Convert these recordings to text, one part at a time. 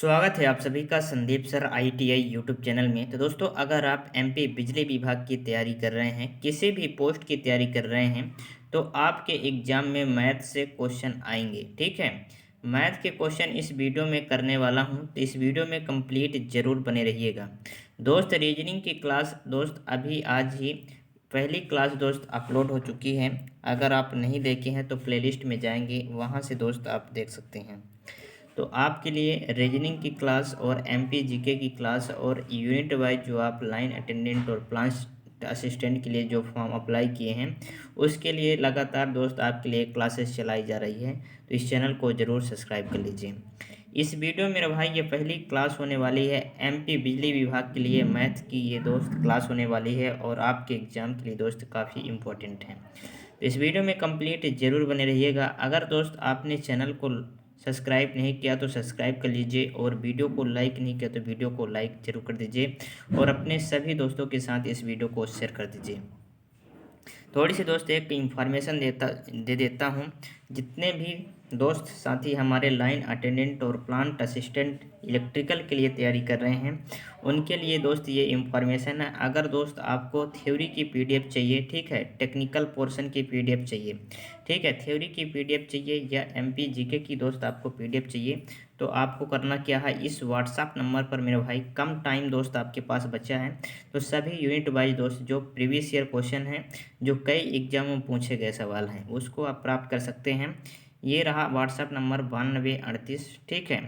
स्वागत है आप सभी का Sandeep sir ITI YouTube channel में। तो दोस्तों, अगर आप एमपी बिजली विभाग की तैयारी कर रहे हैं, किसी भी पोस्ट की तैयारी कर रहे हैं, तो आपके एग्जाम में मैथ से क्वेश्चन आएंगे। ठीक है, मैथ के क्वेश्चन इस वीडियो में करने वाला हूं, तो इस वीडियो में कंप्लीट जरूर बने रहिएगा। दोस्त, रीजनिंग की क्लास दोस्त अभी आज ही पहली क्लास दोस्त अपलोड हो चुकी है। अगर आप नहीं देखे हैं तो प्लेलिस्ट में जाएंगे, वहां से दोस्त आप देख सकते हैं। तो आपके लिए रीजनिंग की क्लास और एमपी जीके की क्लास और यूनिट वाइज जो आप लाइन अटेंडेंट और प्लांट असिस्टेंट के लिए जो फॉर्म अप्लाई किए हैं, उसके लिए लगातार दोस्त आपके लिए क्लासेस चलाई जा रही है। तो इस चैनल को ज़रूर सब्सक्राइब कर लीजिए। इस वीडियो में मेरे भाई ये पहली क्लास होने वाली है एमपी बिजली विभाग के लिए। मैथ की ये दोस्त क्लास होने वाली है और आपके एग्जाम के लिए दोस्त काफ़ी इम्पोर्टेंट है। तो इस वीडियो में कंप्लीट जरूर बने रहिएगा। अगर दोस्त आपने चैनल को सब्सक्राइब नहीं किया तो सब्सक्राइब कर लीजिए, और वीडियो को लाइक नहीं किया तो वीडियो को लाइक जरूर कर दीजिए, और अपने सभी दोस्तों के साथ इस वीडियो को शेयर कर दीजिए। थोड़ी सी दोस्त एक इन्फॉर्मेशन दे देता हूँ। जितने भी दोस्त साथी हमारे लाइन अटेंडेंट और प्लांट असिस्टेंट इलेक्ट्रिकल के लिए तैयारी कर रहे हैं, उनके लिए दोस्त ये इन्फॉर्मेशन है। अगर दोस्त आपको थ्योरी की पीडीएफ चाहिए, ठीक है, टेक्निकल पोर्शन की पीडीएफ चाहिए, ठीक है, थ्योरी की पीडीएफ चाहिए या एमपी जीके की दोस्त आपको पीडीएफ चाहिए, तो आपको करना क्या है, इस व्हाट्सएप नंबर पर मेरे भाई कम टाइम दोस्त आपके पास बचा है, तो सभी यूनिट वाइज दोस्त जो प्रीवियस ईयर क्वेश्चन है, जो कई एग्जाम में पूछे गए सवाल हैं, उसको आप प्राप्त कर सकते हैं। ये रहा व्हाट्सएप नंबर 9238, ठीक है,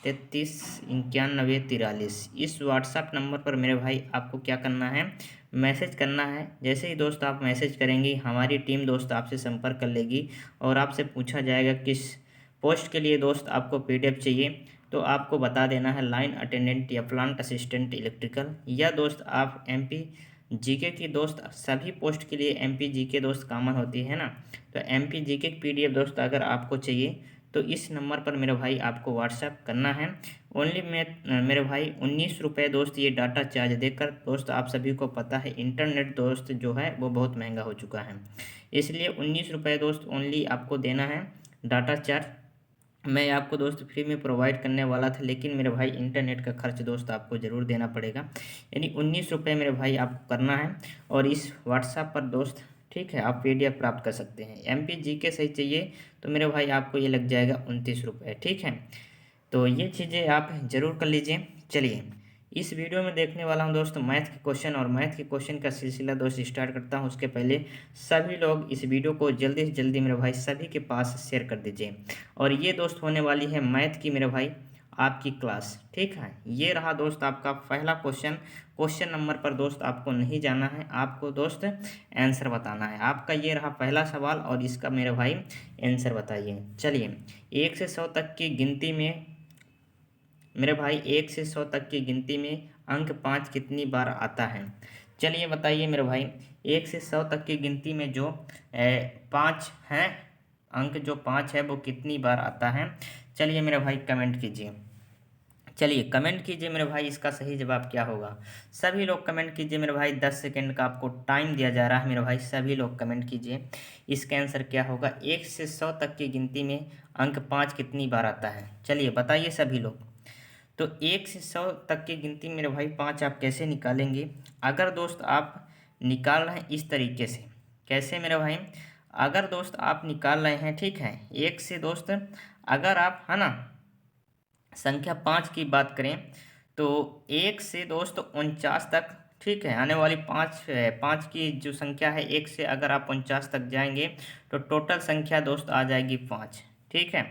339143। इस व्हाट्सएप नंबर पर मेरे भाई आपको क्या करना है, मैसेज करना है। जैसे ही दोस्त आप मैसेज करेंगे, हमारी टीम दोस्त आपसे संपर्क कर लेगी और आपसे पूछा जाएगा किस पोस्ट के लिए दोस्त आपको पीडीएफ चाहिए। तो आपको बता देना है लाइन अटेंडेंट या प्लांट असिस्टेंट इलेक्ट्रिकल, या दोस्त आप एमपी जीके की दोस्त सभी पोस्ट के लिए एमपी जीके दोस्त कॉमन होती है ना। तो एमपी जीके की पीडीएफ दोस्त अगर आपको चाहिए तो इस नंबर पर मेरे भाई आपको व्हाट्सएप करना है। ओनली मेरे भाई 19 रुपये दोस्त ये डाटा चार्ज देकर। दोस्त आप सभी को पता है इंटरनेट दोस्त जो है वो बहुत महंगा हो चुका है, इसलिए 19 रुपये दोस्त ओनली आपको देना है डाटा चार्ज। मैं आपको दोस्त फ्री में प्रोवाइड करने वाला था, लेकिन मेरे भाई इंटरनेट का खर्च दोस्त आपको ज़रूर देना पड़ेगा, यानी 19 रुपये मेरे भाई आपको करना है। और इस व्हाट्सएप पर दोस्त, ठीक है, आप पीडीएफ प्राप्त कर सकते हैं। एमपी जीके सही चाहिए तो मेरे भाई आपको ये लग जाएगा 29 रुपये, ठीक है। तो ये चीज़ें आप ज़रूर कर लीजिए। चलिए, इस वीडियो में देखने वाला हूं दोस्त मैथ के क्वेश्चन, और मैथ के क्वेश्चन का सिलसिला दोस्त स्टार्ट करता हूं। उसके पहले सभी लोग इस वीडियो को जल्दी से जल्दी मेरे भाई सभी के पास शेयर कर दीजिए। और ये दोस्त होने वाली है मैथ की मेरे भाई आपकी क्लास, ठीक है। ये रहा दोस्त आपका पहला क्वेश्चन। क्वेश्चन नंबर पर दोस्त आपको नहीं जाना है, आपको दोस्त आंसर बताना है। आपका ये रहा पहला सवाल और इसका मेरे भाई आंसर बताइए। चलिए, 1 से 100 तक की गिनती में मेरे भाई 1 से 100 तक की गिनती में अंक 5 कितनी बार आता है? चलिए बताइए मेरे भाई, 1 से 100 तक की गिनती में जो 5 हैं, अंक जो 5 है वो कितनी बार आता है? चलिए मेरे भाई कमेंट कीजिए। चलिए कमेंट कीजिए मेरे भाई, इसका सही जवाब क्या होगा? सभी लोग कमेंट कीजिए मेरे भाई, 10 सेकंड का आपको टाइम दिया जा रहा है मेरे भाई, सभी लोग कमेंट कीजिए। इसका आंसर क्या होगा? 1 से 100 तक की गिनती में अंक 5 कितनी बार आता है? चलिए बताइए सभी लोग। तो 1 से 100 तक की गिनती मेरे भाई 5 आप कैसे निकालेंगे? अगर दोस्त आप निकाल रहे हैं इस तरीके से, कैसे मेरे भाई? अगर दोस्त आप निकाल रहे हैं, ठीक है, 1 से दोस्त अगर आप, है ना, संख्या 5 की बात करें तो 1 से दोस्त 49 तक, ठीक है, आने वाली 5 की जो संख्या है, 1 से अगर आप 49 तक जाएंगे तो टोटल संख्या दोस्त आ जाएगी 5, ठीक है।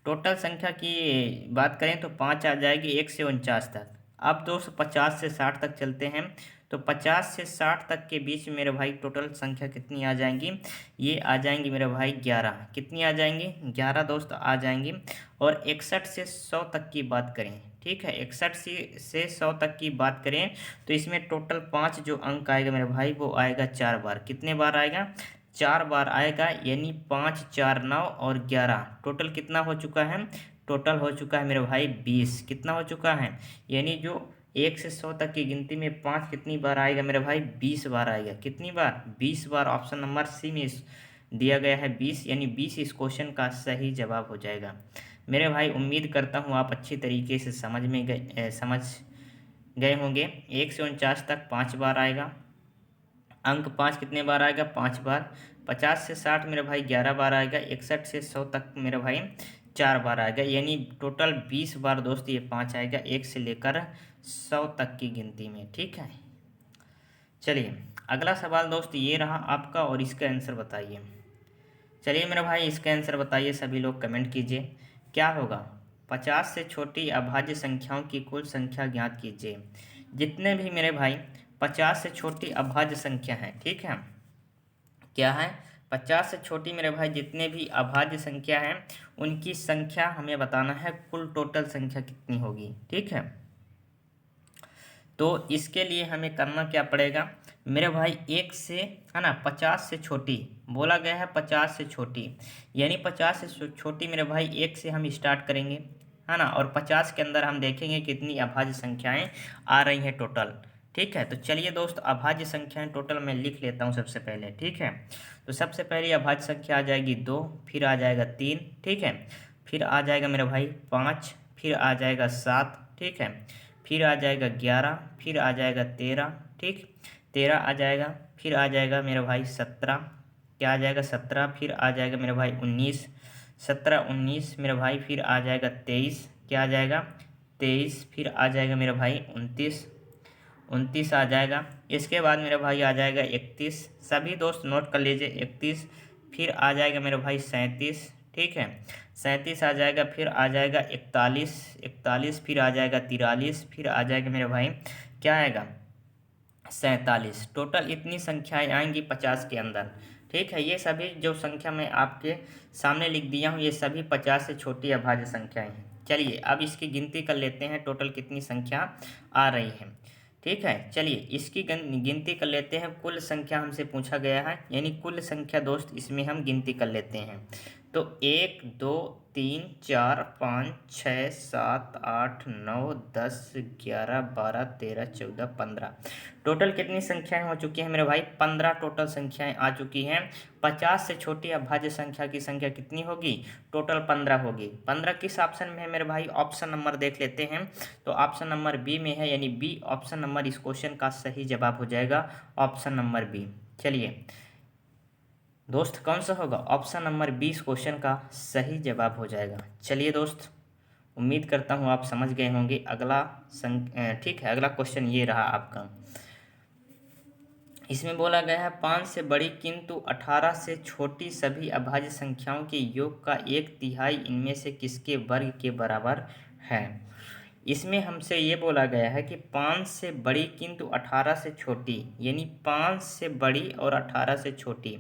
टोटल संख्या की बात करें तो 5 आ जाएगी 1 से 49 तक। अब दोस्त 50 से 60 तक चलते हैं, तो 50 से 60 तक के बीच में मेरे भाई टोटल संख्या कितनी आ जाएंगी? ये आ जाएंगी मेरे भाई 11। कितनी आ जाएंगी? 11 दोस्त आ जाएंगी। और 61 से 100 तक की बात करें, ठीक है, 61 से 100 तक की बात करें तो इसमें टोटल 5 जो अंक आएगा मेरे भाई वो आएगा 4 बार। कितने बार आएगा? 4 बार आएगा, यानी 5 4 9 और 11, टोटल कितना हो चुका है? टोटल हो चुका है मेरे भाई 20। कितना हो चुका है? यानी जो 1 से 100 तक की गिनती में 5 कितनी बार आएगा मेरे भाई? 20 बार आएगा। कितनी बार? 20 बार। ऑप्शन नंबर सी में दिया गया है 20, यानी 20 इस क्वेश्चन का सही जवाब हो जाएगा। मेरे भाई उम्मीद करता हूँ आप अच्छी तरीके से समझ गए होंगे। 1 से 49 तक 5 बार आएगा। अंक 5 कितने बार आएगा? 5 बार। 50 से 60 मेरे भाई 11 बार आएगा। 61 से 100 तक मेरे भाई 4 बार आएगा, यानी टोटल 20 बार दोस्त ये 5 आएगा 1 से लेकर 100 तक की गिनती में। ठीक है, चलिए अगला सवाल दोस्त ये रहा आपका, और इसका आंसर बताइए। चलिए मेरे भाई इसका आंसर बताइए, सभी लोग कमेंट कीजिए। क्या होगा? 50 से छोटी अभाज्य संख्याओं की कुल संख्या ज्ञात कीजिए। जितने भी मेरे भाई 50 से छोटी अभाज्य संख्या है, ठीक है, क्या है? 50 से छोटी मेरे भाई जितने भी अभाज्य संख्या हैं उनकी संख्या हमें बताना है, कुल टोटल संख्या कितनी होगी। ठीक है, तो इसके लिए हमें करना क्या पड़ेगा मेरे भाई? 1 से, है ना, 50 से छोटी बोला गया है, 50 से छोटी, यानी 50 से छोटी मेरे भाई 1 से हम स्टार्ट करेंगे, है ना, और 50 के अंदर हम देखेंगे कितनी अभाज्य संख्याएं आ रही हैं टोटल। ठीक है, तो चलिए दोस्त अभाज्य संख्याएं टोटल मैं लिख लेता हूं सबसे पहले। ठीक है, तो सबसे पहले अभाज्य संख्या आ जाएगी 2, फिर आ जाएगा 3, ठीक है, फिर आ जाएगा मेरे भाई 5, फिर आ जाएगा 7, ठीक है, फिर आ जाएगा 11, फिर आ जाएगा 13, ठीक, 13 आ जाएगा, फिर आ जाएगा मेरे भाई 17, क्या आ जाएगा 17, फिर आ जाएगा मेरे भाई 19, 17 19 मेरे भाई, फिर आ जाएगा 23, क्या आ जाएगा 23, फिर आ जाएगा मेरे भाई 29, 29 आ जाएगा। इसके बाद मेरे भाई आ जाएगा 31, सभी दोस्त नोट कर लीजिए 31, फिर आ जाएगा मेरे भाई 37, ठीक है, 37 आ जाएगा, फिर आ जाएगा 41, 41 फिर आ जाएगा 43, फिर आ जाएगा मेरे भाई क्या आएगा 47। टोटल इतनी संख्याएं आएंगी 50 के अंदर। ठीक है, ये सभी जो संख्या मैं आपके सामने लिख दिया हूँ ये सभी 50 से छोटी अभाज्य संख्याएं हैं। चलिए अब इसकी गिनती कर लेते हैं, टोटल कितनी संख्या आ रही है। ठीक है, चलिए इसकी गिनती कर लेते हैं। कुल संख्या हमसे पूछा गया है, यानी कुल संख्या दोस्त इसमें हम गिनती कर लेते हैं। तो 1 2 3 4 5 6 7 8 9 10 11 12 13 14 15, टोटल कितनी संख्याएं हो चुकी हैं मेरे भाई? 15 टोटल संख्याएं आ चुकी हैं। 50 से छोटी अभाज्य संख्या की संख्या कितनी होगी? टोटल 15 होगी। 15 किस ऑप्शन में है मेरे भाई? ऑप्शन नंबर देख लेते हैं, तो ऑप्शन नंबर बी में है, यानी बी ऑप्शन नंबर इस क्वेश्चन का सही जवाब हो जाएगा, ऑप्शन नंबर बी। चलिए दोस्त कौन सा होगा? ऑप्शन नंबर 20 क्वेश्चन का सही जवाब हो जाएगा। चलिए दोस्त उम्मीद करता हूँ आप समझ गए होंगे। ठीक है, अगला क्वेश्चन ये रहा आपका। इसमें बोला गया है 5 से बड़ी किंतु 18 से छोटी सभी अभाज्य संख्याओं के योग का 1/3 इनमें से किसके वर्ग के बराबर है। इसमें हमसे ये बोला गया है कि 5 से बड़ी किंतु 18 से छोटी, यानी 5 से बड़ी और 18 से छोटी,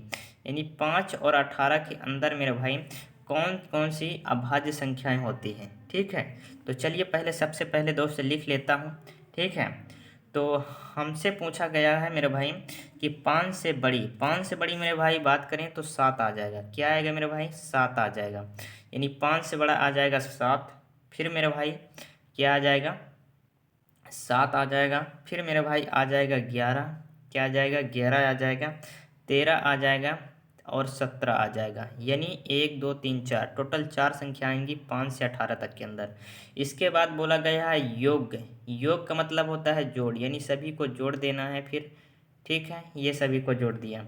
यानी 5 और 18 के अंदर मेरे भाई कौन कौन सी अभाज्य संख्याएं होती हैं। ठीक है, तो चलिए पहले सबसे पहले दोस्त लिख लेता हूँ। ठीक है, तो हमसे पूछा गया है मेरे भाई कि 5 से बड़ी मेरे भाई बात करें तो 7 आ जाएगा। क्या आएगा मेरे भाई? 7 आ जाएगा, यानी 5 से बड़ा आ जाएगा 7। फिर मेरे भाई क्या आ जाएगा? 7 आ जाएगा। फिर मेरे भाई आ जाएगा 11, क्या आ जाएगा? 11 आ जाएगा, 13 आ जाएगा और 17 आ जाएगा, यानी 1 2 3 4 टोटल 4 संख्या आएंगी 5 से 18 तक के अंदर। इसके बाद बोला गया है योग। योग का मतलब होता है जोड़, यानी सभी को जोड़ देना है फिर। ठीक है, ये सभी को जोड़ दिया।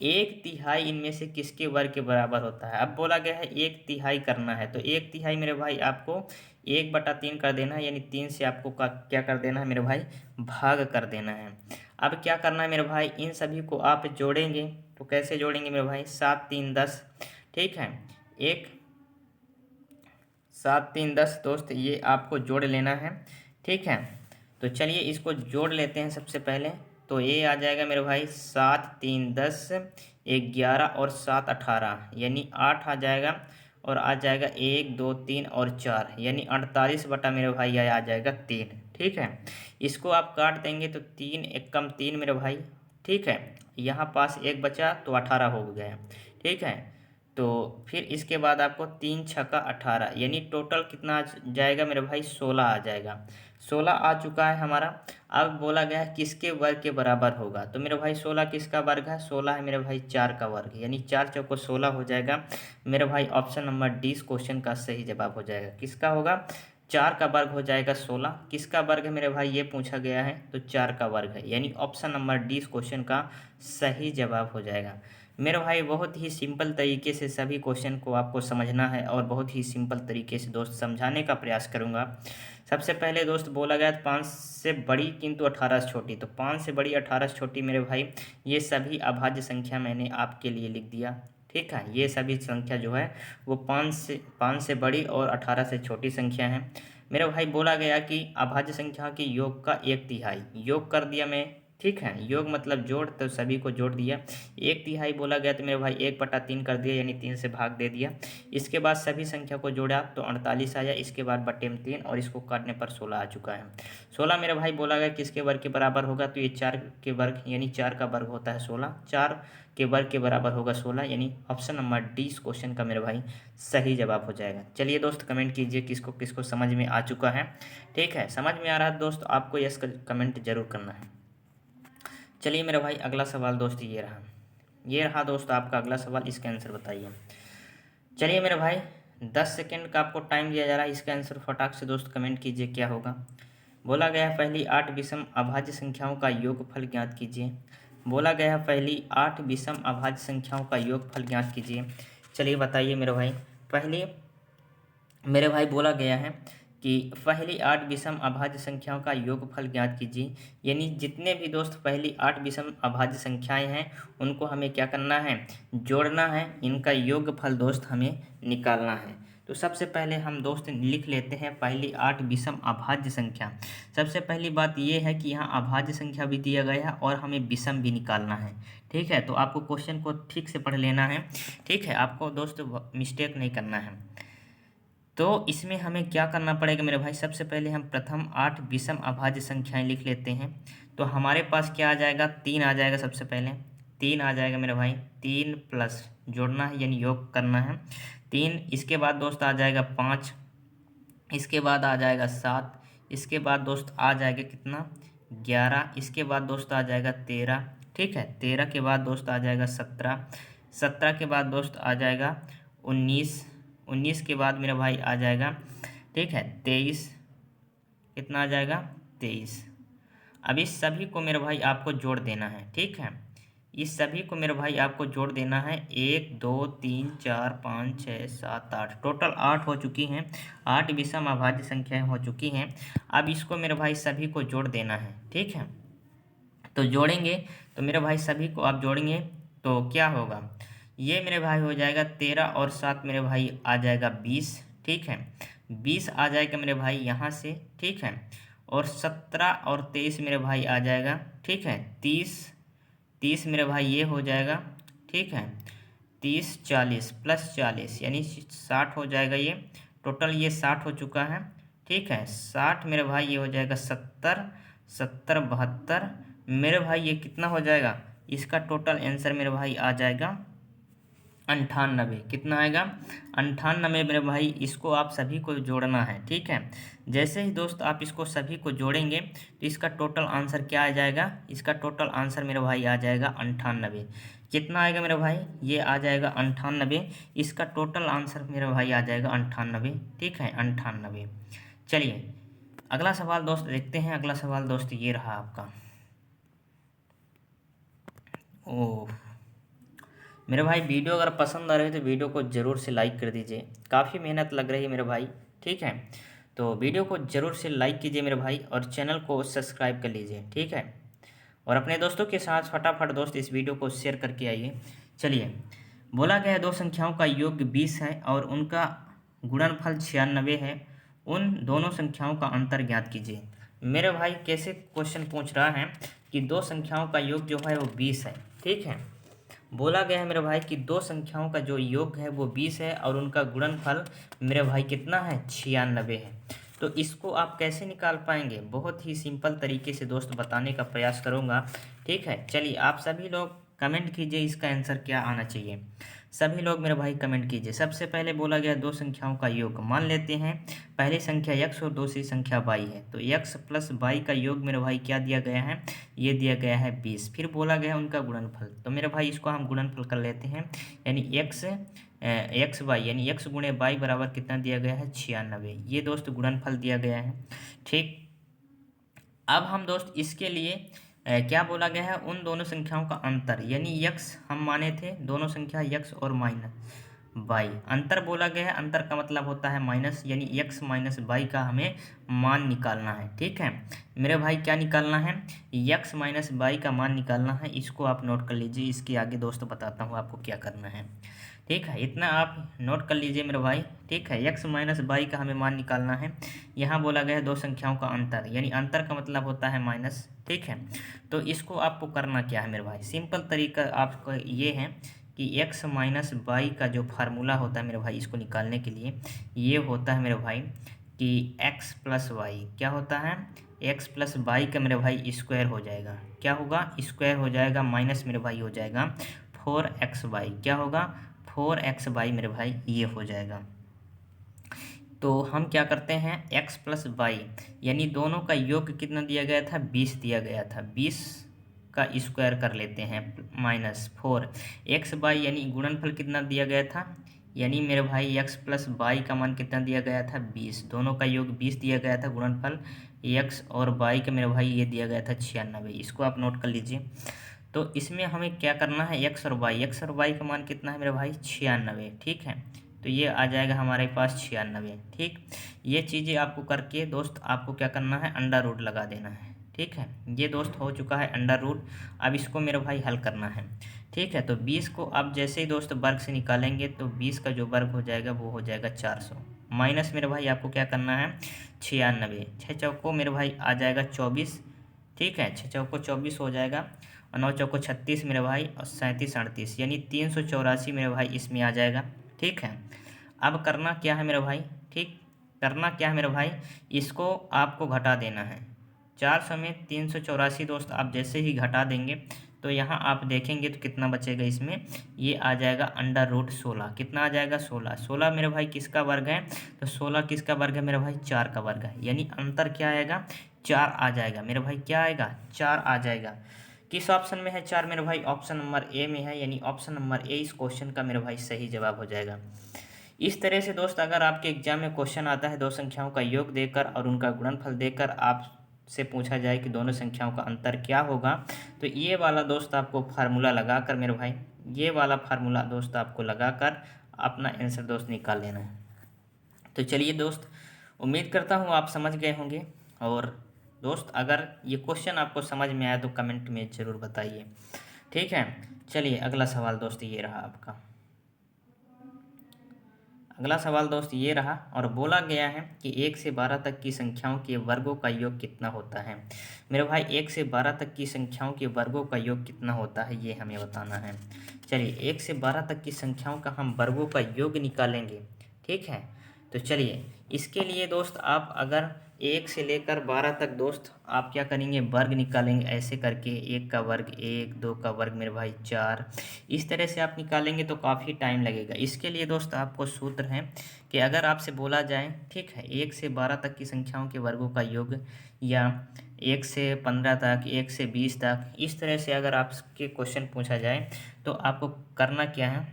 1/3 इनमें से किसके वर्ग के बराबर होता है? अब बोला गया है 1/3 करना है, तो 1/3 मेरे भाई आपको 1/3 कर देना है, यानी 3 से आपको क्या कर देना है मेरे भाई? भाग कर देना है। अब क्या करना है मेरे भाई? इन सभी को आप जोड़ेंगे, तो कैसे जोड़ेंगे मेरे भाई? 7 3 10, ठीक है, 7 3 10 दोस्त ये आपको जोड़ लेना है। ठीक है, तो चलिए इसको जोड़ लेते हैं सबसे पहले। तो ये आ जाएगा मेरे भाई 7 3 10 11 और 7 18, यानी 8 आ जाएगा, और आ जाएगा 1 2 3 और 4, यानी 48 बटा मेरे भाई यह आ जाएगा 3। ठीक है, इसको आप काट देंगे तो 3 1 कम 3 मेरे भाई। ठीक है, यहाँ पास 1 बचा तो 18 हो गया। ठीक है, तो फिर इसके बाद आपको 3 छक्का 18, यानी टोटल कितना आ जाएगा मेरे भाई? 16 आ जाएगा। 16 आ चुका है हमारा। अब बोला गया है किसके वर्ग के बराबर होगा, तो मेरे भाई 16 किसका वर्ग है, 16 है मेरे भाई 4 का वर्ग, यानी 4 चौको 16 हो जाएगा मेरे भाई। ऑप्शन नंबर डी इस क्वेश्चन का सही जवाब हो जाएगा। किसका होगा, 4 का वर्ग हो जाएगा 16। किसका वर्ग है मेरे भाई, ये पूछा गया है, तो 4 का वर्ग है, यानी ऑप्शन नंबर डी इस क्वेश्चन का सही जवाब हो जाएगा। मेरे भाई बहुत ही सिंपल तरीके से सभी क्वेश्चन को आपको समझना है और बहुत ही सिंपल तरीके से दोस्त समझाने का प्रयास करूंगा। सबसे पहले दोस्त बोला गया 5 से बड़ी किंतु 18 से छोटी, तो 5 से बड़ी 18 से छोटी मेरे भाई ये सभी अभाज्य संख्या मैंने आपके लिए लिख दिया। ठीक है, ये सभी संख्या जो है वो 5 से बड़ी और 18 से छोटी संख्या है। मेरे भाई बोला गया कि अभाज्य संख्या के योग का 1/3 योग कर दिया मैं। ठीक है, योग मतलब जोड़, तो सभी को जोड़ दिया। 1/3 बोला गया तो मेरे भाई 1/3 कर दिया, यानी 3 से भाग दे दिया। इसके बाद सभी संख्या को जोड़ा तो 48 आया, इसके बाद बटे में 3 और इसको काटने पर 16 आ चुका है। 16 मेरे भाई बोला गया किसके वर्ग के बराबर होगा, तो ये 4 के वर्ग, यानी 4 का वर्ग होता है 16, 4 के वर्ग के बराबर होगा 16, यानी ऑप्शन नंबर डी इस क्वेश्चन का मेरे भाई सही जवाब हो जाएगा। चलिए दोस्त कमेंट कीजिए किसको किसको समझ में आ चुका है। ठीक है, समझ में आ रहा है दोस्त आपको यस कमेंट जरूर करना है। चलिए मेरे भाई अगला सवाल दोस्त ये रहा दोस्त आपका अगला सवाल, इसका आंसर बताइए। चलिए मेरे भाई 10 सेकेंड का आपको टाइम दिया जा रहा है, इसका आंसर फटाक से दोस्त कमेंट कीजिए क्या होगा। बोला गया है पहली 8 विषम अभाज्य संख्याओं का योगफल ज्ञात कीजिए। बोला गया है पहली 8 विषम अभाज्य संख्याओं का योगफल ज्ञात कीजिए। चलिए बताइए मेरे भाई, पहली मेरे भाई बोला गया है कि पहली 8 विषम अभाज्य संख्याओं का योगफल ज्ञात कीजिए, यानी जितने भी दोस्त पहली 8 विषम अभाज्य संख्याएं हैं उनको हमें क्या करना है, जोड़ना है, इनका योगफल दोस्त हमें निकालना है। तो सबसे पहले हम दोस्त लिख लेते हैं पहली 8 विषम अभाज्य संख्या। सबसे पहली बात ये है कि यहाँ अभाज्य संख्या भी दिया गया है और हमें विषम भी निकालना है। ठीक है, तो आपको क्वेश्चन को ठीक से पढ़ लेना है। ठीक है, आपको दोस्त मिस्टेक नहीं करना है। तो इसमें हमें क्या करना पड़ेगा मेरे भाई, सबसे पहले हम प्रथम 8 विषम अभाज्य संख्याएं लिख लेते हैं। तो हमारे पास क्या आ जाएगा, 3 आ जाएगा। सबसे पहले 3 आ जाएगा मेरे भाई, 3 प्लस जोड़ना है यानी योग करना है 3। इसके बाद दोस्त आ जाएगा 5, इसके बाद आ जाएगा 7, इसके बाद दोस्त आ जाएगा कितना 11, इसके बाद दोस्त आ जाएगा 13। ठीक है, 13 के बाद दोस्त आ जाएगा 17, 17 के बाद दोस्त आ जाएगा 19, 19 के बाद मेरा भाई आ जाएगा, ठीक है 23, कितना आ जाएगा 23। अब इस सभी को मेरे भाई आपको जोड़ देना है। ठीक है, इस सभी को मेरे भाई आपको जोड़ देना है, 1 2 3 4 5 6 7 8, टोटल 8 हो चुकी हैं, 8 विषम अभाज्य संख्याएं हो चुकी हैं। अब इसको मेरे भाई सभी को जोड़ देना है। ठीक है, तो जोड़ेंगे तो मेरे भाई सभी को आप जोड़ेंगे तो क्या होगा, ये मेरे भाई हो जाएगा 13 और 7 मेरे भाई आ जाएगा 20। ठीक है, 20 आ जाएगा मेरे भाई यहाँ से। ठीक है, और 17 और 23 मेरे भाई आ जाएगा। ठीक है, 30, 30 मेरे भाई ये हो जाएगा। ठीक है, 30 40 प्लस 40 यानी 60 हो जाएगा ये, टोटल ये 60 हो चुका है। ठीक है, 60 मेरे भाई ये हो जाएगा 70, 70 72 मेरे भाई ये कितना हो जाएगा, इसका टोटल आंसर मेरे भाई आ जाएगा 98। कितना आएगा 98 मेरे भाई। इसको आप सभी को जोड़ना है। ठीक है, जैसे ही दोस्त आप इसको सभी को जोड़ेंगे तो इसका टोटल आंसर क्या आ जाएगा, इसका टोटल आंसर मेरे भाई आ जाएगा 98। कितना आएगा मेरे भाई, ये आ जाएगा 98, इसका टोटल आंसर मेरे भाई आ जाएगा 98। ठीक है, 98। चलिए अगला सवाल दोस्त देखते हैं। अगला सवाल दोस्त ये रहा आपका। ओह मेरे भाई, वीडियो अगर पसंद आ रही है तो वीडियो को ज़रूर से लाइक कर दीजिए, काफ़ी मेहनत लग रही है मेरे भाई। ठीक है, तो वीडियो को ज़रूर से लाइक कीजिए मेरे भाई और चैनल को सब्सक्राइब कर लीजिए। ठीक है, और अपने दोस्तों के साथ फटाफट दोस्त इस वीडियो को शेयर करके आइए। चलिए, बोला गया है दो संख्याओं का योग 20 है और उनका गुणनफल 96 है, उन दोनों संख्याओं का अंतर ज्ञात कीजिए। मेरे भाई कैसे क्वेश्चन पूछ रहा है कि दो संख्याओं का योग जो है वो 20 है। ठीक है, बोला गया है मेरे भाई कि दो संख्याओं का जो योग है वो 20 है और उनका गुणनफल मेरे भाई कितना है 96 है। तो इसको आप कैसे निकाल पाएंगे, बहुत ही सिंपल तरीके से दोस्त बताने का प्रयास करूंगा। ठीक है, चलिए आप सभी लोग कमेंट कीजिए इसका आंसर क्या आना चाहिए। सभी लोग मेरे भाई कमेंट कीजिए। सबसे पहले बोला गया दो संख्याओं का योग। मान लेते हैं पहली संख्या x और दूसरी संख्या y है, तो x प्लस y का योग मेरे भाई क्या दिया गया है, ये दिया गया है 20। फिर बोला गया है उनका गुणनफल, तो मेरे भाई इसको हम गुणनफल कर लेते हैं, यानी एक्स वाई यानी x गुणे वाई बराबर कितना दिया गया है 96। ये दोस्त गुणनफल दिया गया है। ठीक, अब हम दोस्त इसके लिए क्या बोला गया है, उन दोनों संख्याओं का अंतर, यानी x हम माने थे दोनों संख्या x और माइनस वाई, अंतर बोला गया है। अंतर का मतलब होता है माइनस, यानी x माइनस वाई का हमें मान निकालना है। ठीक है मेरे भाई, क्या निकालना है, x माइनस वाई का मान निकालना है। इसको आप नोट कर लीजिए, इसके आगे दोस्त बताता हूँ आपको क्या करना है। ठीक है, इतना आप नोट कर लीजिए मेरे भाई। ठीक है, x माइनस वाई का हमें मान निकालना है। यहाँ बोला गया है दो संख्याओं का अंतर, यानी अंतर का मतलब होता है माइनस। ठीक है, तो इसको आपको करना क्या है मेरे भाई, सिंपल तरीका आपको ये है कि x माइनस वाई का जो फार्मूला होता है मेरे भाई, इसको निकालने के लिए ये होता है मेरे भाई कि x प्लस वाई क्या होता है, x प्लस वाई का मेरे भाई स्क्वायर हो जाएगा। क्या होगा, स्क्वायर हो जाएगा, माइनस मेरे भाई हो जाएगा 4xy। क्या होगा, 4xy मेरे भाई ये हो जाएगा। तो हम क्या करते हैं, x प्लस वाई यानी दोनों का योग कितना दिया गया था, 20 दिया गया था, 20 का स्क्वायर कर लेते हैं माइनस 4xy यानी गुणनफल कितना दिया गया था, यानी मेरे भाई x प्लस वाई का मान कितना दिया गया था 20, दोनों का योग 20 दिया गया था, गुणनफल x और y का मेरे भाई ये दिया गया था 96। इसको आप नोट कर लीजिए। तो इसमें हमें क्या करना है, x और y का मान कितना है मेरे भाई 96। ठीक है, तो ये आ जाएगा हमारे पास 96। ठीक, ये चीज़ें आपको करके दोस्त आपको क्या करना है, अंडर रूट लगा देना है। ठीक है, ये दोस्त हो चुका है अंडर रूट। अब इसको मेरे भाई हल करना है। ठीक है, तो 20 को आप जैसे ही दोस्त वर्ग से निकालेंगे तो 20 का जो वर्ग हो जाएगा वो हो जाएगा 400, माइनस मेरे भाई आपको क्या करना है 96, 6 चौको मेरे भाई आ जाएगा 24। ठीक है, 6 चौको 24 हो जाएगा, और 9 चौको 36 मेरे भाई, और 37 38 यानी 384 मेरे भाई इसमें आ जाएगा। ठीक है, अब करना क्या है मेरे भाई, ठीक, करना क्या है मेरे भाई, इसको आपको घटा देना है। 400 में 384 दोस्त आप जैसे ही घटा देंगे तो यहाँ आप देखेंगे तो कितना बचेगा इसमें, ये आ जाएगा अंडर रूट 16। कितना आ जाएगा 16, 16 मेरे भाई किसका वर्ग है, तो 16 किसका वर्ग है मेरे भाई 4 का वर्ग है, यानी अंतर क्या आएगा 4 आ जाएगा मेरे भाई, क्या आएगा 4 आ जाएगा। किस ऑप्शन में है 4 मेरे भाई, ऑप्शन नंबर ए में है, यानी ऑप्शन नंबर ए इस क्वेश्चन का मेरे भाई सही जवाब हो जाएगा। इस तरह से दोस्त अगर आपके एग्जाम में क्वेश्चन आता है दो संख्याओं का योग देकर और उनका गुणनफल देकर आपसे पूछा जाए कि दोनों संख्याओं का अंतर क्या होगा, तो ये वाला दोस्त आपको फार्मूला लगाकर मेरे भाई, ये वाला फार्मूला दोस्त आपको लगाकर अपना आंसर दोस्त निकाल लेना है। तो चलिए दोस्त, उम्मीद करता हूँ आप समझ गए होंगे। और दोस्त अगर ये क्वेश्चन आपको समझ में आया तो कमेंट में ज़रूर बताइए। ठीक है, चलिए अगला सवाल दोस्त ये रहा आपका। अगला सवाल दोस्त ये रहा, और बोला गया है कि 1 से 12 तक की संख्याओं के वर्गों का योग कितना होता है। मेरे भाई 1 से 12 तक की संख्याओं के वर्गों का योग कितना होता है ये हमें बताना है। चलिए 1 से 12 तक की संख्याओं का हम वर्गों का योग निकालेंगे। ठीक है, तो चलिए इसके लिए दोस्त आप अगर 1 से लेकर 12 तक दोस्त आप क्या करेंगे, वर्ग निकालेंगे ऐसे करके, 1 का वर्ग 1, 2 का वर्ग मेरे भाई 4, इस तरह से आप निकालेंगे तो काफ़ी टाइम लगेगा। इसके लिए दोस्त आपको सूत्र है कि अगर आपसे बोला जाए, ठीक है, 1 से 12 तक की संख्याओं के वर्गों का योग, या 1 से 15 तक, 1 से 20 तक, इस तरह से अगर आपके क्वेश्चन पूछा जाए तो आपको करना क्या है,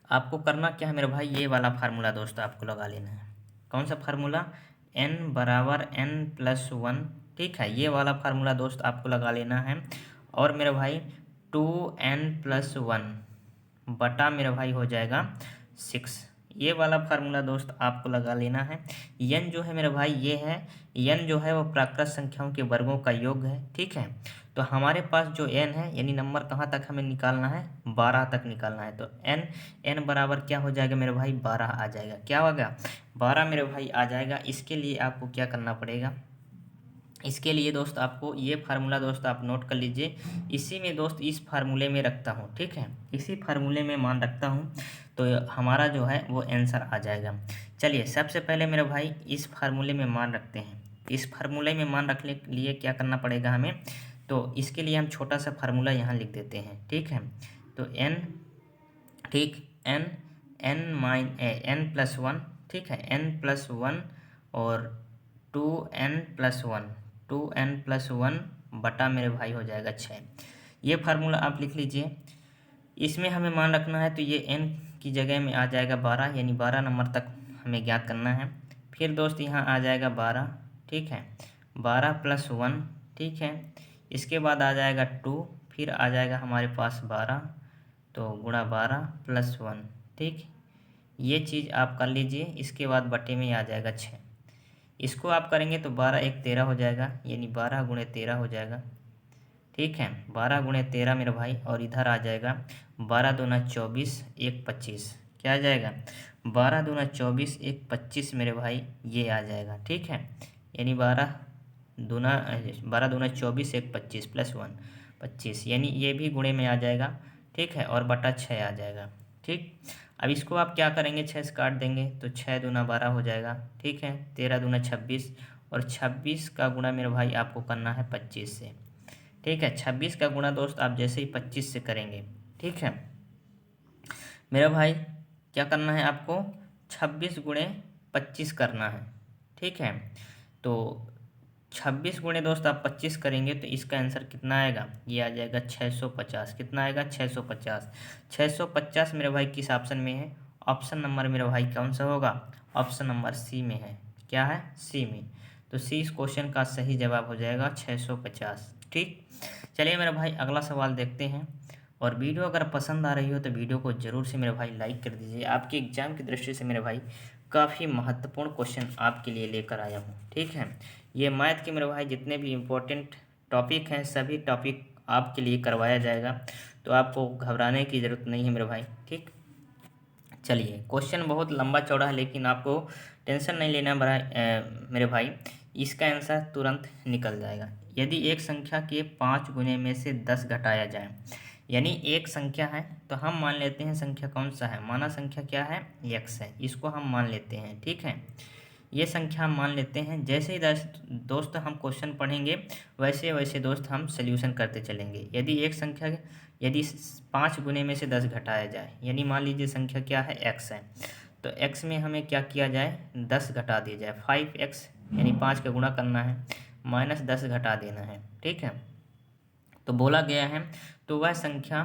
आपको करना क्या है मेरे भाई, ये वाला फार्मूला दोस्त आपको लगा लेना है। कौन सा फार्मूला, n बराबर n+1। ठीक है, ये वाला फार्मूला दोस्त आपको लगा लेना है। और मेरे भाई 2n+1 बटा मेरे भाई हो जाएगा 6, ये वाला फार्मूला दोस्त आपको लगा लेना है। n जो है मेरे भाई ये है, n जो है वो प्राकृत संख्याओं के वर्गों का योग है। ठीक है, तो हमारे पास जो n है, यानी नंबर कहाँ तक हमें निकालना है, 12 तक निकालना है। तो n बराबर क्या हो जाएगा मेरे भाई 12 आ जाएगा। क्या होगा 12 मेरे भाई आ जाएगा। इसके लिए आपको क्या करना पड़ेगा, इसके लिए दोस्त आपको ये फार्मूला दोस्त आप नोट कर लीजिए। इसी में दोस्त इस फार्मूले में रखता हूँ, ठीक है, इसी फार्मूले में मान रखता हूँ, तो हमारा जो है वो आंसर आ जाएगा। चलिए सबसे पहले मेरे भाई इस फार्मूले में मान रखते हैं। इस फार्मूले में मान रखने के लिए क्या करना पड़ेगा हमें, तो इसके लिए हम छोटा सा फार्मूला यहाँ लिख देते हैं। ठीक है, तो n ठीक। n+1, ठीक है, n+1 और 2n+1, 2n+1 बटा मेरे भाई हो जाएगा 6। ये फार्मूला आप लिख लीजिए। इसमें हमें मान रखना है तो ये n की जगह में आ जाएगा 12, यानी 12 नंबर तक हमें ज्ञात करना है। फिर दोस्त यहाँ आ जाएगा 12, ठीक है, 12+1, ठीक है। इसके बाद आ जाएगा 2, फिर आ जाएगा हमारे पास 12, तो गुणा 12+1, ठीक। ये चीज़ आप कर लीजिए। इसके बाद बटे में आ जाएगा 6। इसको आप करेंगे तो 12×1 13 हो जाएगा, यानी 12×13 हो जाएगा, ठीक है। 12×13 मेरे भाई, और इधर आ जाएगा 12×2 = 24, 1 25, क्या आ जाएगा 12×2 = 1 25 मेरे भाई, ये आ जाएगा, ठीक है। यानी 12×2 = 24, 1 25 +1 25, यानी ये भी गुणे में आ जाएगा, ठीक है, और बटा 6 आ जाएगा, ठीक। अब इसको आप क्या करेंगे, 6 से काट देंगे तो 6×2 = 12 हो जाएगा, ठीक है। 13×2 = 26, और 26 का गुणा मेरे भाई आपको करना है 25 से, ठीक है। 26 का गुणा दोस्त आप जैसे ही 25 से करेंगे, ठीक है मेरा भाई, क्या करना है आपको, 26×25 करना है, ठीक है। तो 26 गुणे दोस्त आप 25 करेंगे तो इसका आंसर कितना आएगा, ये आ जाएगा 650। कितना आएगा, 650। 650 मेरे भाई किस ऑप्शन में है, ऑप्शन नंबर मेरे भाई कौन सा होगा, ऑप्शन नंबर सी में है। क्या है, सी में। तो सी इस क्वेश्चन का सही जवाब हो जाएगा 650, ठीक। चलिए मेरे भाई अगला सवाल देखते हैं। और वीडियो अगर पसंद आ रही हो तो वीडियो को ज़रूर से मेरे भाई लाइक कर दीजिए। आपके एग्जाम की दृष्टि से मेरे भाई काफ़ी महत्वपूर्ण क्वेश्चन आपके लिए लेकर आया हूँ, ठीक है। ये मैथ के मेरे भाई जितने भी इम्पोर्टेंट टॉपिक हैं सभी टॉपिक आपके लिए करवाया जाएगा, तो आपको घबराने की ज़रूरत नहीं है मेरे भाई, ठीक। चलिए क्वेश्चन बहुत लंबा चौड़ा है, लेकिन आपको टेंशन नहीं लेना मेरे भाई, इसका आंसर तुरंत निकल जाएगा। यदि एक संख्या के 5 गुने में से 10 घटाया जाए, यानी एक संख्या है तो हम मान लेते हैं संख्या कौन सा है, माना संख्या क्या है, x है, इसको हम मान लेते हैं, ठीक है। ये संख्या हम मान लेते हैं। जैसे ही दोस्त हम क्वेश्चन पढ़ेंगे वैसे वैसे दोस्त हम सल्यूशन करते चलेंगे। यदि एक संख्या, यदि 5 गुने में से 10 घटाया जाए, यानी मान लीजिए संख्या क्या है, x है, तो x में हमें क्या किया जाए, 10 घटा दिया जाए, 5x, यानी 5 का गुणा करना है, -10 घटा देना है, ठीक है। तो बोला गया है तो वह संख्या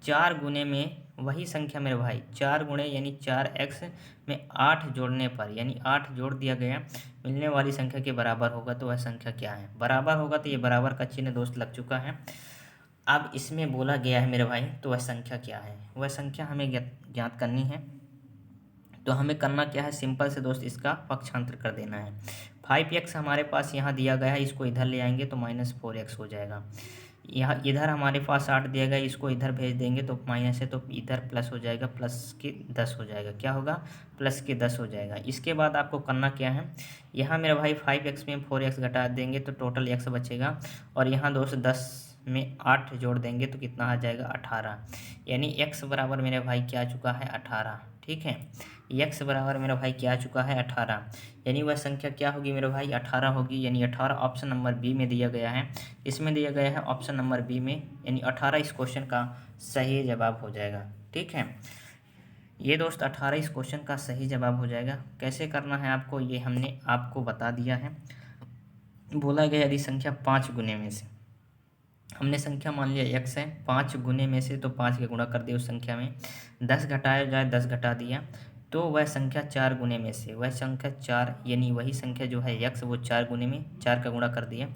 4 गुने में, वही संख्या मेरे भाई 4 गुणे यानी 4x में 8 जोड़ने पर, यानी 8 जोड़ दिया गया, मिलने वाली संख्या के बराबर होगा। तो वह संख्या क्या है, बराबर होगा, तो ये बराबर का चिन्ह दोस्त लग चुका है। अब इसमें बोला गया है मेरे भाई तो वह संख्या क्या है, वह संख्या हमें ज्ञात करनी है। तो हमें करना क्या है, सिंपल से दोस्त इसका पक्षांतर कर देना है। 5x हमारे पास यहाँ दिया गया है, इसको इधर ले आएंगे तो -4x हो जाएगा। यहाँ इधर हमारे पास 8 दिया गया, इसको इधर भेज देंगे तो माइनस है, तो इधर प्लस हो जाएगा, प्लस के 10 हो जाएगा। क्या होगा, प्लस के 10 हो जाएगा। इसके बाद आपको करना क्या है, यहाँ मेरे भाई 5x में 4x घटा देंगे तो टोटल x बचेगा, और यहाँ दोस्त 10 में 8 जोड़ देंगे तो कितना आ जाएगा, 18, यानी x बराबर मेरे भाई क्या आ चुका है, 18, ठीक है। x बराबर मेरा भाई क्या आ चुका है, 18, यानी वह संख्या क्या होगी मेरे भाई, 18 होगी, यानी 18 ऑप्शन नंबर बी में दिया गया है। इसमें दिया गया है ऑप्शन नंबर बी में, यानी 18 इस क्वेश्चन का सही जवाब हो जाएगा, ठीक है। ये दोस्त 18 इस क्वेश्चन का सही जवाब हो जाएगा। कैसे करना है आपको, ये हमने आपको बता दिया है। बोला गया यदि संख्या 5 गुने में से, हमने संख्या मान लिया x है, 5 गुने में से तो 5 के गुणा कर दिया उस संख्या में, 10 घटाया जाए 10 घटा दिया, तो वह संख्या 4 गुने में से, वह संख्या 4, यानी वही संख्या जो है x वो 4 गुने में 4 का गुणा कर दिया,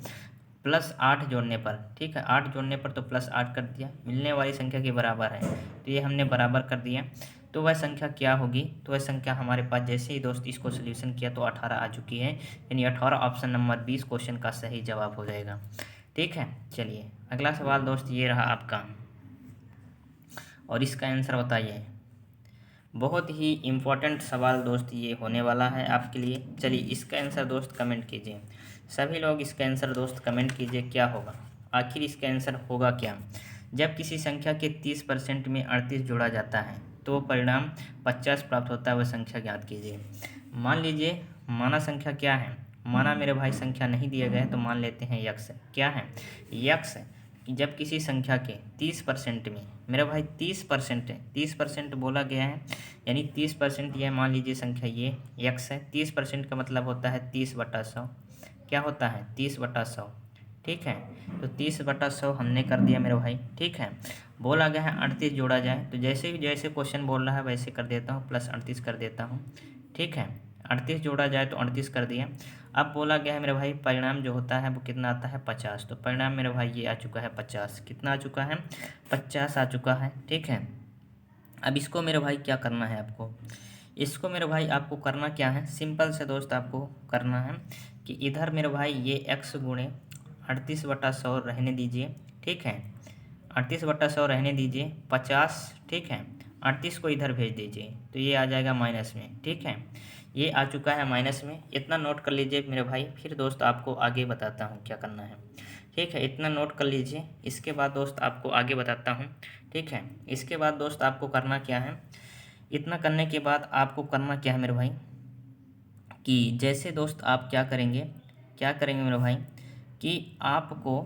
+8 जोड़ने पर, ठीक है, 8 जोड़ने पर तो +8 कर दिया, मिलने वाली संख्या के बराबर है, तो ये हमने बराबर कर दिया। तो वह संख्या क्या होगी, तो वह संख्या हमारे पास जैसे ही दोस्त इसको सोल्यूशन किया तो 18 आ चुकी है, यानी 18 ऑप्शन नंबर 20 क्वेश्चन का सही जवाब हो जाएगा, ठीक है। चलिए अगला सवाल दोस्त ये रहा आपका, और इसका आंसर बताइए। बहुत ही इम्पोर्टेंट सवाल दोस्त ये होने वाला है आपके लिए। चलिए इसका आंसर दोस्त कमेंट कीजिए, सभी लोग इसका आंसर दोस्त कमेंट कीजिए, क्या होगा, आखिर इसका आंसर होगा क्या। जब किसी संख्या के 30% में 38 जोड़ा जाता है तो परिणाम 50 प्राप्त होता है, वह संख्या ज्ञात कीजिए। मान लीजिए, माना संख्या क्या है, माना मेरे भाई संख्या नहीं दिया गया है तो मान लेते हैं x, क्या है, x कि जब किसी संख्या के 30% में, मेरा भाई 30% है, 30% बोला गया है, यानी 30% यह मान लीजिए संख्या ये x है। 30% का मतलब होता है 30/100। क्या होता है 30/100, ठीक है। तो 30/100 हमने कर दिया मेरे भाई, ठीक है। बोला गया है 38 जोड़ा जाए, तो जैसे क्वेश्चन बोल रहा है वैसे कर देता हूँ, प्लस 38 कर देता हूँ, ठीक है। 38 जोड़ा जाए तो 38 कर दिया। अब बोला गया है मेरे भाई परिणाम जो होता है वो कितना आता है 50। तो परिणाम मेरे भाई ये आ चुका है 50। कितना आ चुका है 50 आ चुका है, ठीक है। अब इसको मेरे भाई क्या करना है आपको, इसको मेरे भाई आपको करना क्या है, सिंपल से दोस्त आपको करना है कि इधर मेरे भाई ये x गुणे 38/100 रहने दीजिए, ठीक है। 38/100 रहने दीजिए 50, ठीक है। 38 को इधर भेज दीजिए तो ये आ जाएगा माइनस में, ठीक है। ये आ चुका है माइनस में, इतना नोट कर लीजिए मेरे भाई। फिर दोस्त आपको आगे बताता हूँ क्या करना है, ठीक है। इतना नोट कर लीजिए, इसके बाद दोस्त आपको आगे बताता हूँ, ठीक है। इसके बाद दोस्त आपको करना क्या है, इतना करने के बाद आपको करना क्या है मेरे भाई, कि जैसे दोस्त आप क्या करेंगे मेरे भाई, कि आपको,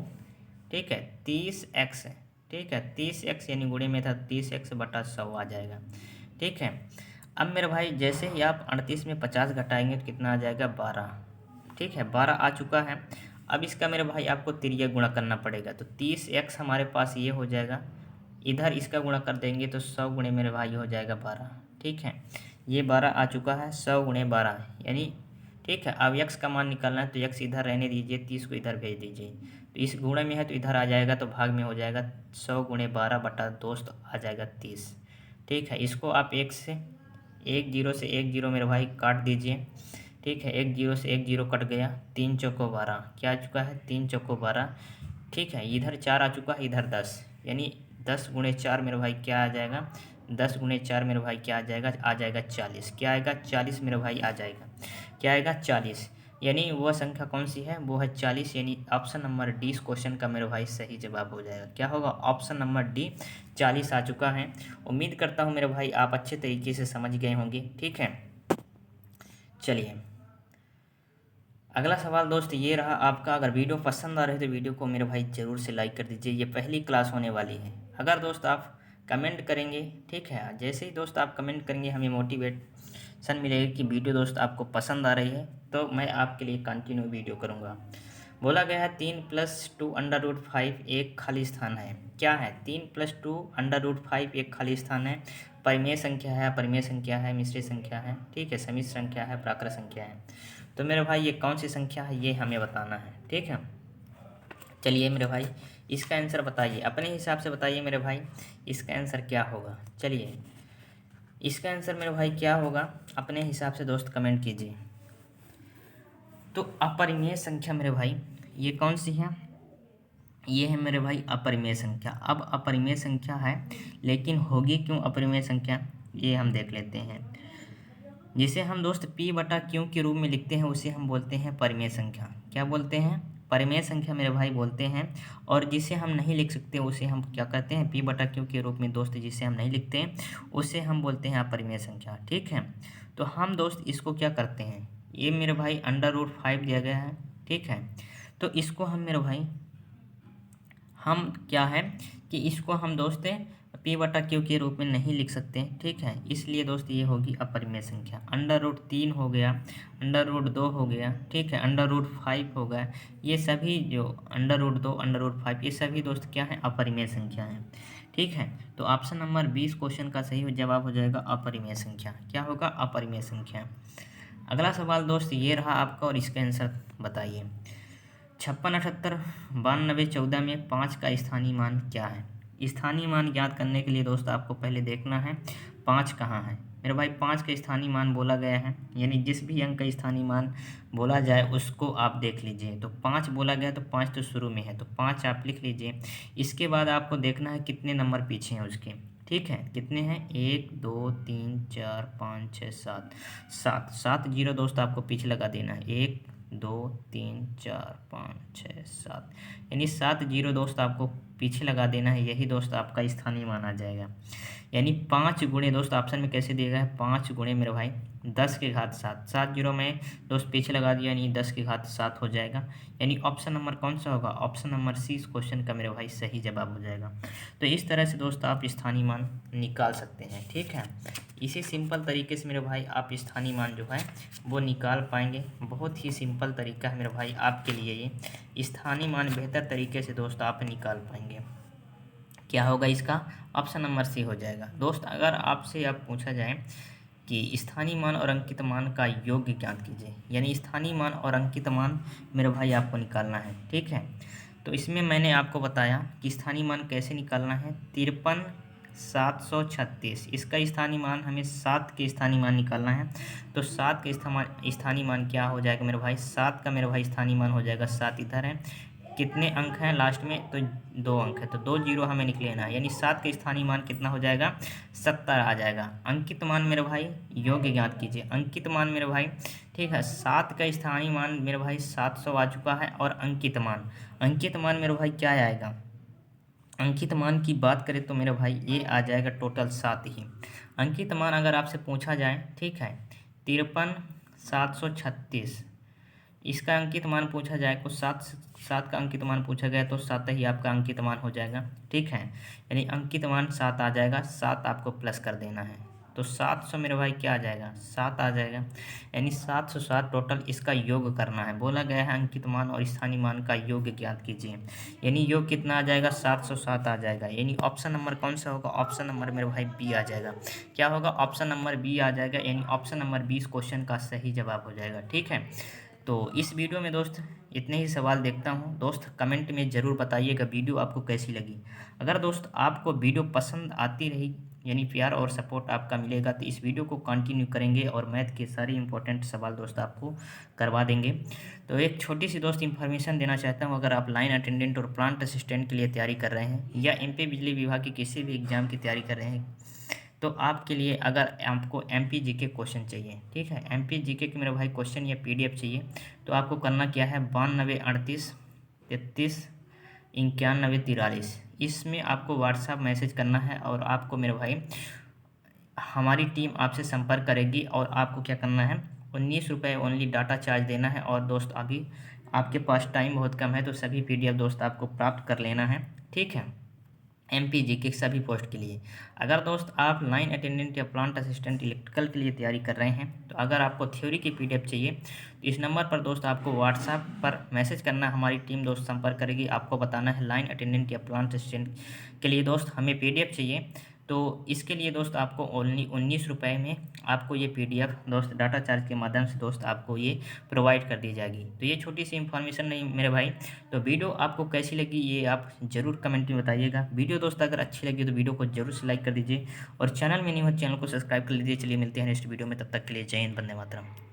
ठीक है, 30x, ठीक है, 30x यानी गुणे में था 30x/100 आ जाएगा, ठीक है। अब मेरे भाई जैसे ही आप 38 में 50 घटाएंगे तो कितना आ जाएगा 12, ठीक है। 12 आ चुका है। अब इसका मेरे भाई आपको तिर्यक गुणा करना पड़ेगा, तो 30x हमारे पास ये हो जाएगा, इधर इसका गुणा कर देंगे तो 100 गुणे मेरे भाई हो जाएगा 12, ठीक है। ये 12 आ चुका है, 100 गुणे 12 यानी, ठीक है। अब x का मान निकालना है तो x इधर रहने दीजिए, 30 को इधर भेज दीजिए। तो इस गुणे में है तो इधर आ जाएगा, तो भाग में हो जाएगा 100 गुणे 12 बटा दोस्त आ जाएगा 30, ठीक है। इसको आप एक जीरो से एक जीरो मेरे भाई काट दीजिए, ठीक है। एक जीरो से एक जीरो कट गया, 3 चौको 12, क्या आ चुका है 3 चौको 12, ठीक है। इधर 4 आ चुका है, इधर 10, यानी 10 गुणे 4 मेरे भाई क्या आ जाएगा, 10 गुणे 4 मेरे भाई क्या आ जाएगा 40। क्या आएगा 40 मेरे भाई आ जाएगा, क्या आएगा 40, यानी वह संख्या कौन सी है, वो है 40, यानी ऑप्शन नंबर डी इस क्वेश्चन का मेरे भाई सही जवाब हो जाएगा। क्या होगा ऑप्शन नंबर डी, 40 आ चुका है। उम्मीद करता हूँ मेरे भाई आप अच्छे तरीके से समझ गए होंगे, ठीक है। चलिए अगला सवाल दोस्त ये रहा आपका। अगर वीडियो पसंद आ रही है तो वीडियो को मेरे भाई ज़रूर से लाइक कर दीजिए, ये पहली क्लास होने वाली है। अगर दोस्त आप कमेंट करेंगे, ठीक है, जैसे ही दोस्त आप कमेंट करेंगे हमें मोटिवेशन मिलेगी कि वीडियो दोस्त आपको पसंद आ रही है, तो मैं आपके लिए कंटिन्यू वीडियो करूँगा। बोला गया है 3+2√5 एक खाली स्थान है। क्या है 3+2√5 एक खाली स्थान है। परिमेय संख्या है, अपरिमेय संख्या है, मिश्रित संख्या है, ठीक है, समिश्र संख्या है, प्राकृत संख्या है। तो मेरे भाई ये कौन सी संख्या है ये हमें बताना है, ठीक है। चलिए मेरे भाई इसका आंसर बताइए, अपने हिसाब से बताइए मेरे भाई इसका आंसर क्या होगा। चलिए इसका आंसर मेरे भाई क्या होगा, अपने हिसाब से दोस्त कमेंट कीजिए। तो अपरिमेय संख्या मेरे भाई ये कौन सी है, ये है मेरे भाई अपरिमेय संख्या। अब अपरिमेय संख्या है लेकिन होगी क्यों अपरिमेय संख्या, ये हम देख लेते हैं। जिसे हम दोस्त p/q के रूप में लिखते हैं उसे हम बोलते हैं परिमेय संख्या। क्या बोलते हैं, परिमेय संख्या मेरे भाई बोलते हैं। और जिसे हम नहीं लिख सकते उसे हम क्या कहते हैं, p/q के रूप में दोस्त जिसे हम नहीं लिखते उसे हम बोलते हैं अपरिमेय संख्या, ठीक है। तो हम दोस्त इसको क्या करते हैं, ये मेरे भाई √5 दिया गया है, ठीक है। तो इसको हम मेरे भाई हम क्या है कि इसको हम दोस्त p/q के रूप में नहीं लिख सकते, ठीक है। इसलिए दोस्त ये होगी अपरिमेय संख्या। √3 हो गया, √2 हो गया, ठीक है, √5 हो गया, ये सभी जो √2 √5 ये सभी दोस्त क्या है अपरिमेय संख्या है, ठीक है। तो ऑप्शन नंबर 20 क्वेश्चन का सही जवाब हो जाएगा अपरिमेय संख्या। क्या होगा अपरिमेय संख्या। अगला सवाल दोस्त ये रहा आपका और इसका आंसर बताइए। 56, 78, 92, 14 में 5 का स्थानीय मान क्या है। स्थानीय मान ज्ञात करने के लिए दोस्त आपको पहले देखना है 5 कहाँ है। मेरे भाई 5 का स्थानीय मान बोला गया है, यानी जिस भी अंक का स्थानीय मान बोला जाए उसको आप देख लीजिए। तो 5 बोला गया तो 5 तो शुरू में है, तो 5 आप लिख लीजिए। इसके बाद आपको देखना है कितने नंबर पीछे हैं उसके, ठीक है। कितने हैं 1 2 3 4 5 6 7 7 7 जीरो दोस्त आपको पीछे लगा देना है। 1 2 3 4 5 6 7, यानी 7 जीरो दोस्त आपको पीछे लगा देना है, यही दोस्त आपका स्थानीय मान आ जाएगा। यानी 5 गुणे दोस्त ऑप्शन में कैसे दिया गया है, 5 गुणे मेरे भाई 10 की घात 7, 7 जीरो में दोस्त पीछे लगा दिया, यानी 10 की घात 7 हो जाएगा। यानी ऑप्शन नंबर कौन सा होगा, ऑप्शन नंबर सी इस क्वेश्चन का मेरे भाई सही जवाब हो जाएगा। तो इस तरह से दोस्त आप स्थानीय मान निकाल सकते हैं, ठीक है। इसी सिंपल तरीके से मेरे भाई आप स्थानीय मान जो है वो निकाल पाएंगे। बहुत ही सिंपल तरीका है मेरे भाई आपके लिए, ये स्थानीय मान बेहतर तरीके से दोस्त आप निकाल पाएंगे। क्या होगा इसका, ऑप्शन नंबर सी हो जाएगा। दोस्त अगर आपसे अब पूछा जाए कि स्थानीय मान और अंकित मान का योग ज्ञात कीजिए, यानी स्थानीय मान और अंकित मान मेरे भाई आपको निकालना है, ठीक है। तो इसमें मैंने आपको बताया कि स्थानीय मान कैसे निकालना है, 53,736, इसका स्थानीय मान हमें 7 के स्थानीय मान निकालना है। तो 7 के स्थानीय मान क्या हो जाएगा मेरे भाई, 7 का मेरे भाई स्थानीय मान हो जाएगा 7, इधर है। कितने अंक हैं लास्ट में, तो 2 अंक है, तो 2 जीरो हमें निकल लेना है, यानी 7 का स्थानीय मान कितना हो जाएगा, 70 आ जाएगा। अंकित मान मेरे भाई योग्य ज्ञात कीजिए, अंकित मान मेरे भाई, ठीक है। 7 का स्थानीय मान मेरे भाई 700 आ चुका है, और अंकित मान मेरे भाई क्या आएगा, अंकित मान की बात करें तो मेरे भाई ये आ जाएगा टोटल 7 ही। अंकित मान अगर आपसे पूछा जाए, ठीक है, 53,736, इसका अंकित मान पूछा जाए तो 7 का अंकित मान पूछा गया तो 7 ही आपका अंकित मान हो जाएगा, ठीक है। यानी अंकित मान 7 आ जाएगा, 7 आपको प्लस कर देना है, तो 700 मेरे भाई क्या आ जाएगा, 7 आ जाएगा। यानी 707 टोटल इसका योग करना है। बोला गया है अंकित मान और स्थानीय मान का योग ज्ञात कीजिए, यानी योग कितना आ जाएगा, 707 आ जाएगा। यानी ऑप्शन नंबर कौन सा होगा, ऑप्शन नंबर मेरे भाई बी आ जाएगा। क्या होगा, ऑप्शन नंबर बी आ जाएगा, यानी ऑप्शन नंबर 20 क्वेश्चन का सही जवाब हो जाएगा, ठीक है। तो इस वीडियो में दोस्त इतने ही सवाल देखता हूँ। दोस्त कमेंट में ज़रूर बताइएगा वीडियो आपको कैसी लगी। अगर दोस्त आपको वीडियो पसंद आती रही, यानी प्यार और सपोर्ट आपका मिलेगा, तो इस वीडियो को कंटिन्यू करेंगे और मैथ के सारे इंपॉर्टेंट सवाल दोस्त आपको करवा देंगे। तो एक छोटी सी दोस्त इन्फॉर्मेशन देना चाहता हूँ, अगर आप लाइन अटेंडेंट और प्लांट असिस्टेंट के लिए तैयारी कर रहे हैं, या एमपी बिजली विभाग की किसी भी एग्ज़ाम की तैयारी कर रहे हैं, तो आपके लिए अगर आपको एमपी जीके क्वेश्चन चाहिए, ठीक है, एमपी जीके के मेरे भाई क्वेश्चन या पीडीएफ चाहिए, तो आपको करना क्या है, 92 38 33 91 43, इसमें आपको व्हाट्सएप मैसेज करना है, और आपको मेरे भाई हमारी टीम आपसे संपर्क करेगी, और आपको क्या करना है, 19 रुपये ओनली डाटा चार्ज देना है। और दोस्त अभी आपके पास टाइम बहुत कम है, तो सभी पीडीएफ दोस्त आपको प्राप्त कर लेना है, ठीक है, एमपीजी के सभी पोस्ट के लिए। अगर दोस्त आप लाइन अटेंडेंट या प्लांट असिस्टेंट इलेक्ट्रिकल के लिए तैयारी कर रहे हैं, तो अगर आपको थ्योरी की पीडीएफ चाहिए, तो इस नंबर पर दोस्त आपको व्हाट्सएप पर मैसेज करना, हमारी टीम दोस्त संपर्क करेगी। आपको बताना है लाइन अटेंडेंट या प्लांट असिस्टेंट के लिए दोस्त हमें पीडीएफ चाहिए, तो इसके लिए दोस्त आपको ओनली 19 रुपये में आपको ये पीडीएफ दोस्त डाटा चार्ज के माध्यम से दोस्त आपको ये प्रोवाइड कर दी जाएगी। तो ये छोटी सी इन्फॉर्मेशन नहीं मेरे भाई, तो वीडियो आपको कैसी लगी ये आप ज़रूर कमेंट में बताइएगा। वीडियो दोस्त अगर अच्छी लगी तो वीडियो को जरूर से लाइक कर दीजिए, और चैनल में नहीं हो चैनल को सब्सक्राइब कर लीजिए। चलिए मिलते हैं नेक्स्ट वीडियो में, तब तक के लिए जय हिंद, वंदे मातरम।